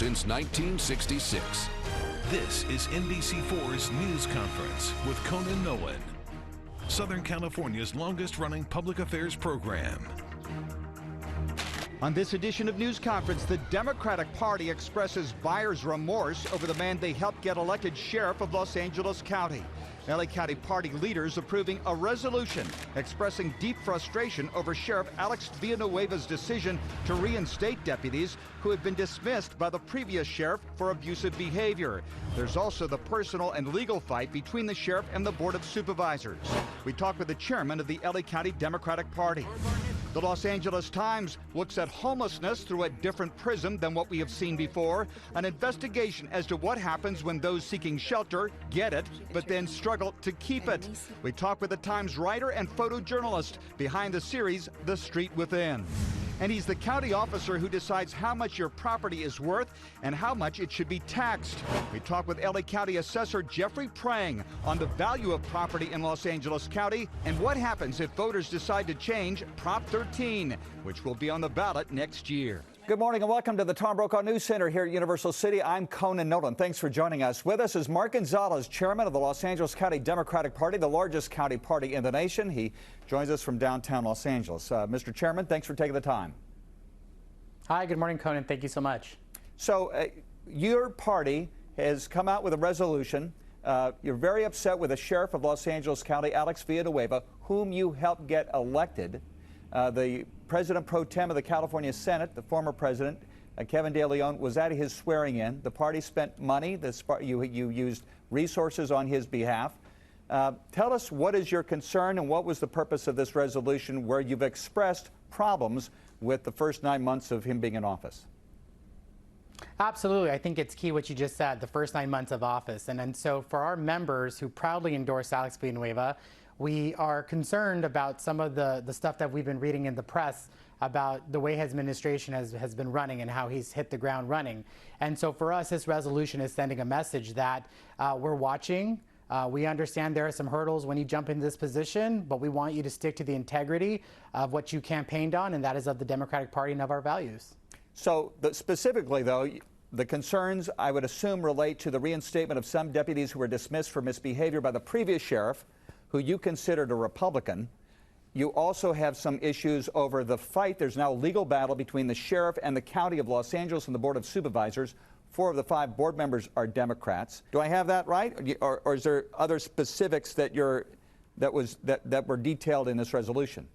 since 1966. This is NBC4's News Conference with Conan Nolan, Southern California's longest-running public affairs program. On this edition of News Conference, the Democratic Party expresses buyer's remorse over the man they helped get elected sheriff of Los Angeles County. LA County Party leaders approving a resolution expressing deep frustration over Sheriff Alex Villanueva's decision to reinstate deputies who had been dismissed by the previous sheriff for abusive behavior. There's also the personal and legal fight between the sheriff and the Board of Supervisors. We talk with the chairman of the LA County Democratic Party. The Los Angeles Times looks at homelessness through a different prism than what we have seen before. An investigation as to what happens when those seeking shelter get it, but then struggle to keep it. We talk with the Times writer and photojournalist behind the series, The Street Within. And he's the county officer who decides how much your property is worth and how much it should be taxed. We talk with LA County Assessor Jeffrey Prang on the value of property in Los Angeles County and what happens if voters decide to change Prop 13, which will be on the ballot next year. Good morning and welcome to the Tom Brokaw News Center here at Universal City. I'm Conan Nolan. Thanks for joining us. With us is Mark Gonzalez, chairman of the Los Angeles County Democratic Party, the largest county party in the nation. He joins us from downtown Los Angeles. Mr. Chairman, thanks for taking the time. Hi, good morning, Conan. Thank you so much. So your party has come out with a resolution. You're very upset with the sheriff of Los Angeles County, Alex Villanueva, whom you helped get elected. The President Pro Tem of the California Senate, the former president, Kevin De Leon, was at his swearing in. The party spent money. You used resources on his behalf. Tell us, what is your concern and what was the purpose of this resolution where you've expressed problems with the first 9 months of him being in office? Absolutely. I think it's key what you just said, the first 9 months of office. And so for our members who proudly endorse Alex Villanueva, we are concerned about some of the stuff that we've been reading in the press about the way his administration has been running and how he's hit the ground running. And so for us, this resolution is sending a message that we're watching. We understand there are some hurdles when you jump into this position, but we want you to stick to the integrity of what you campaigned on, and that is of the Democratic Party and of our values. So specifically, though, the concerns, I would assume, relate to the reinstatement of some deputies who were dismissed for misbehavior by the previous sheriff, who you considered a Republican. You also have some issues over the fight. There's now a legal battle between the sheriff and the county of Los Angeles and the Board of Supervisors. 4 of the 5 board members are Democrats. Do I have that right? Or is there other specifics that were detailed in this resolution?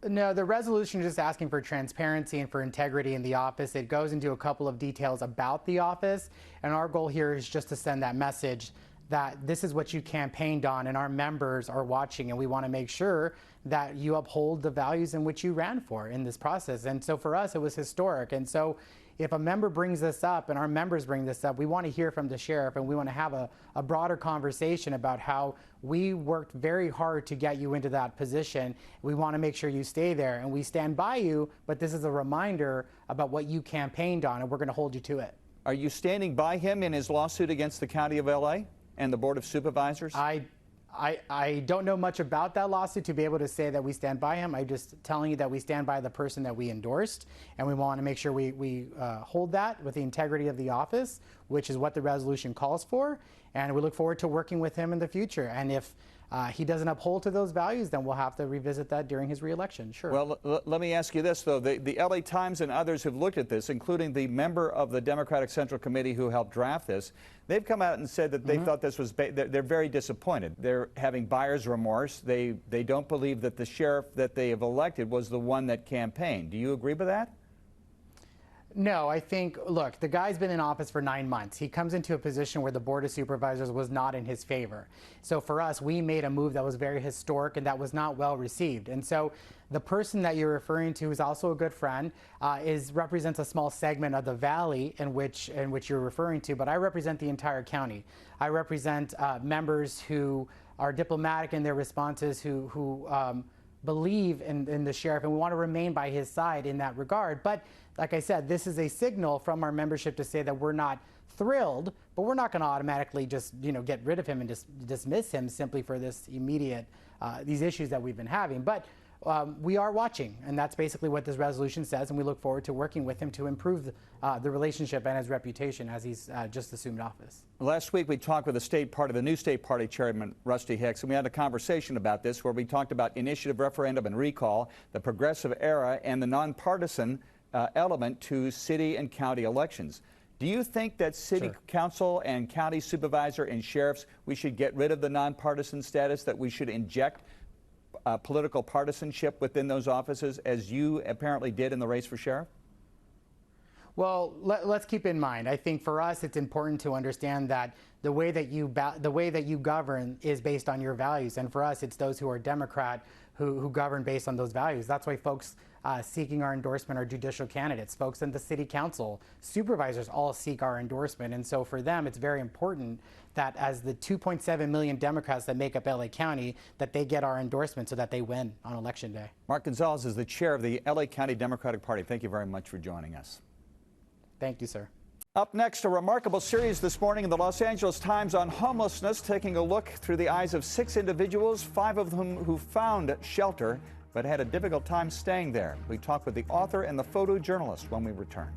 No, the resolution is just asking for transparency and for integrity in the office. It goes into a couple of details about the office, and our goal here is just to send that message that this is what you campaigned on and our members are watching, and we want to make sure that you uphold the values in which you ran for in this process. And so for us, it was historic. And so if a member brings this up and our members bring this up, we want to hear from the sheriff, and we want to have a broader conversation about how we worked very hard to get you into that position. We want to make sure you stay there, and we stand by you, but this is a reminder about what you campaigned on, and we're going to hold you to it. Are you standing by him in his lawsuit against the County of LA and the Board of Supervisors? I don't know much about that lawsuit to be able to say that we stand by him. I'm just telling you that we stand by the person that we endorsed, and we want to make sure we hold that with the integrity of the office, which is what the resolution calls for, and we look forward to working with him in the future. And if he doesn't uphold to those values, then we'll have to revisit that during his reelection. Sure. Well, let me ask you this, though. The LA Times and others have looked at this, including the member of the Democratic Central Committee who helped draft this. They've come out and said that they thought this was, they're very disappointed. They're having buyer's remorse. They don't believe that the sheriff that they have elected was the one that campaigned. Do you agree with that? No, I think, look, the guy's been in office for 9 months. He comes into a position where the Board of Supervisors was not in his favor. So for us, we made a move that was very historic and that was not well received. And so the person that you're referring to is also a good friend, represents a small segment of the valley in which you're referring to, but I represent the entire county. I represent members who are diplomatic in their responses, who believe in the sheriff, and we want to remain by his side in that regard. But like I said, this is a signal from our membership to say that we're not thrilled, but we're not going to automatically just get rid of him and just dismiss him simply for this immediate these issues that we've been having. But we are watching, and that's basically what this resolution says, and we look forward to working with him to improve the relationship and his reputation as he's just assumed office. Last week we talked with the new state party chairman, Rusty Hicks, and we had a conversation about this where we talked about initiative, referendum, and recall, the progressive era, and the nonpartisan element to city and county elections. Do you think that city council and county supervisor and sheriffs, we should get rid of the nonpartisan status, that we should inject political partisanship within those offices, as you apparently did in the race for sheriff? Well, let's keep in mind, I think for us it's important to understand that the way that you govern is based on your values, and for us it's those who are Democrat who govern based on those values. That's why folks seeking our endorsement are judicial candidates. Folks in the city council, supervisors all seek our endorsement, and so for them it's very important that as the 2.7 million Democrats that make up LA County, that they get our endorsement so that they win on Election Day. Mark Gonzales is the chair of the LA County Democratic Party. Thank you very much for joining us. Thank you, sir. Up next, a remarkable series this morning in the Los Angeles Times on homelessness, taking a look through the eyes of 6 individuals, 5 of them who found shelter but had a difficult time staying there. We talk with the author and the photojournalist when we return.